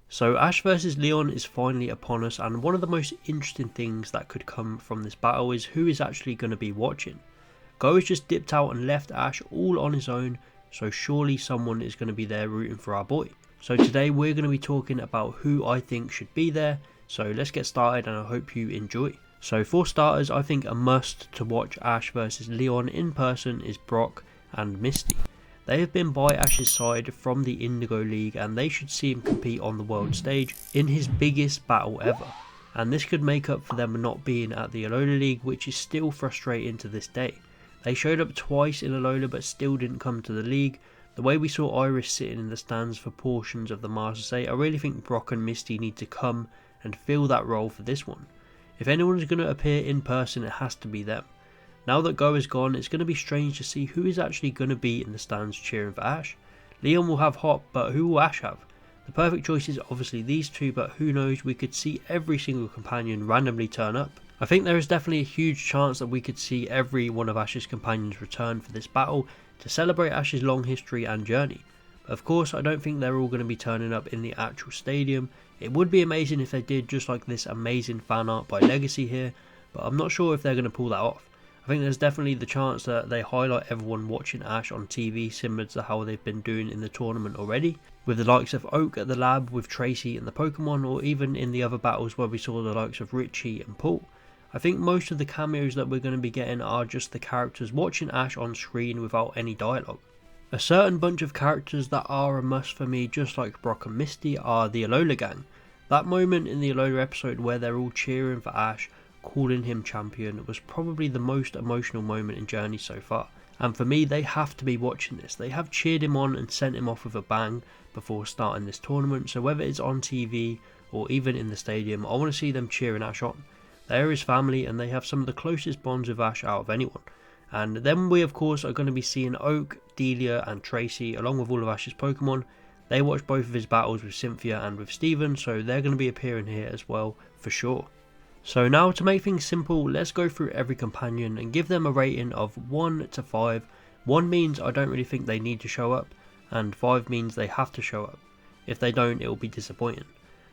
So Ash versus Leon is finally upon us, and one of the most interesting things that could come from this battle is who is actually going to be watching. Go has just dipped out and left Ash all on his own, so surely someone is going to be there rooting for our boy. So today we're going to be talking about who I think should be there, so let's get started and I hope you enjoy. So for starters, I think a must to watch Ash versus Leon in person is Brock and Misty. They have been by Ash's side from the Indigo League and they should see him compete on the world stage in his biggest battle ever. And this could make up for them not being at the ALOLA League, which is still frustrating to this day. They showed up twice in ALOLA but still didn't come to the league. The way we saw Iris sitting in the stands for portions of the Masters 8, I really think Brock and Misty need to come and fill that role for this one. If anyone's going to appear in person, it has to be them. Now that Go is gone, it's going to be strange to see who is actually going to be in the stands cheering for Ash. Leon will have Hop, but who will Ash have? The perfect choice is obviously these two, but who knows, we could see every single companion randomly turn up. I think there is definitely a huge chance that we could see every one of Ash's companions return for this battle to celebrate Ash's long history and journey. But of course, I don't think they're all going to be turning up in the actual stadium. It would be amazing if they did, just like this amazing fan art by Legacy here, but I'm not sure if they're going to pull that off. I think there's definitely the chance that they highlight everyone watching Ash on TV, similar to how they've been doing in the tournament already, with the likes of Oak at the lab with Tracy and the Pokemon, or even in the other battles where we saw the likes of Richie and Paul. I think most of the cameos that we're going to be getting are just the characters watching Ash on screen without any dialogue. A certain bunch of characters that are a must for me, just like Brock and Misty, are the ALOLA gang. That moment in the ALOLA episode where they're all cheering for Ash, calling him champion, was probably the most emotional moment in Journey so far. And for me, they have to be watching this. They have cheered him on and sent him off with a bang before starting this tournament, so whether it's on TV or even in the stadium, I want to see them cheering Ash on. They are his family and they have some of the closest bonds with Ash out of anyone. And then we of course are going to be seeing Oak, Delia and Tracy along with all of Ash's Pokemon. They watched both of his battles with Cynthia and with Steven, so they're going to be appearing here as well for sure. So now, to make things simple, let's go through every companion and give them a rating of 1 to 5. 1 means I don't really think they need to show up, and 5 means they have to show up. If they don't, it will be disappointing.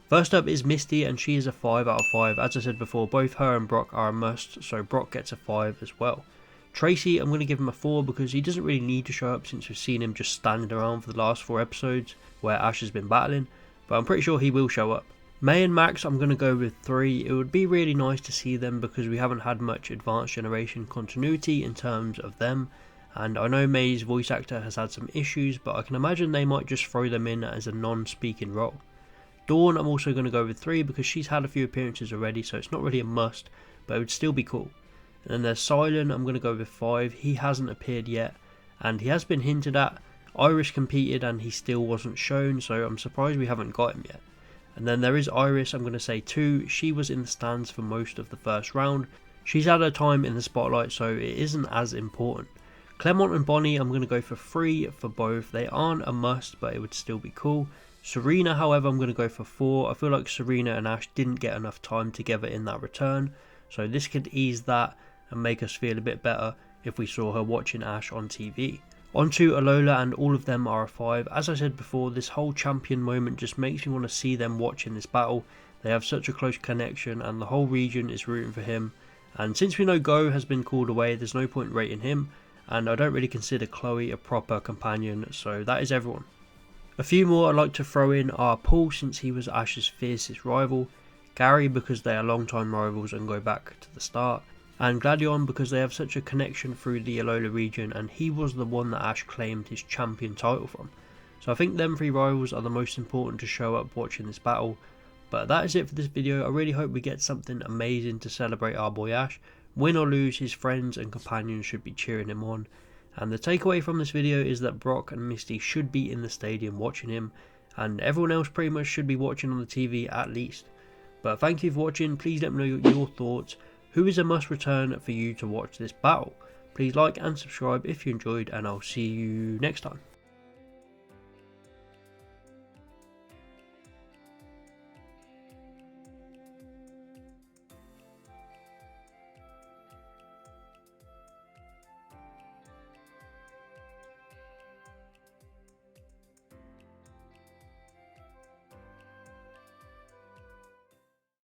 First up is Misty, and she is a 5 out of 5. As I said before, both her and Brock are a must, so Brock gets a 5 as well. Tracy, I'm going to give him a 4 because he doesn't really need to show up since we've seen him just standing around for the last 4 episodes where Ash has been battling, but I'm pretty sure he will show up. May and Max, I'm going to go with 3. It would be really nice to see them because we haven't had much Advanced Generation continuity in terms of them, and I know May's voice actor has had some issues, but I can imagine they might just throw them in as a non-speaking role. Dawn, I'm also going to go with 3 because she's had a few appearances already, so it's not really a must, but it would still be cool. And then there's Silent, I'm going to go with 5. He hasn't appeared yet, and he has been hinted at. Iris competed and he still wasn't shown, so I'm surprised we haven't got him yet. And then there is Iris, I'm going to say 2. She was in the stands for most of the first round. She's had her time in the spotlight, so it isn't as important. Clement and Bonnie, I'm going to go for 3 for both. They aren't a must, but it would still be cool. Serena, however, I'm going to go for 4. I feel like Serena and Ash didn't get enough time together in that return, so this could ease that and make us feel a bit better if we saw her watching Ash on TV. On to ALOLA, and all of them are a 5. As I said before, this whole champion moment just makes me want to see them watching this battle. They have such a close connection and the whole region is rooting for him. And since we know Go has been called away, there's no point rating him, and I don't really consider Chloe a proper companion, so that is everyone. A few more I'd like to throw in are Paul, since he was Ash's fiercest rival, Gary because they are long-time rivals and go back to the start, and Gladion because they have such a connection through the ALOLA region and he was the one that Ash claimed his champion title from. So I think them 3 rivals are the most important to show up watching this battle. But that is it for this video. I really hope we get something amazing to celebrate our boy Ash. Win or lose, his friends and companions should be cheering him on. And the takeaway from this video is that Brock and Misty should be in the stadium watching him, and everyone else pretty much should be watching on the TV at least. But thank you for watching. Please let me know your thoughts. Who is a must return for you to watch this battle? Please like and subscribe if you enjoyed, and I'll see you next time.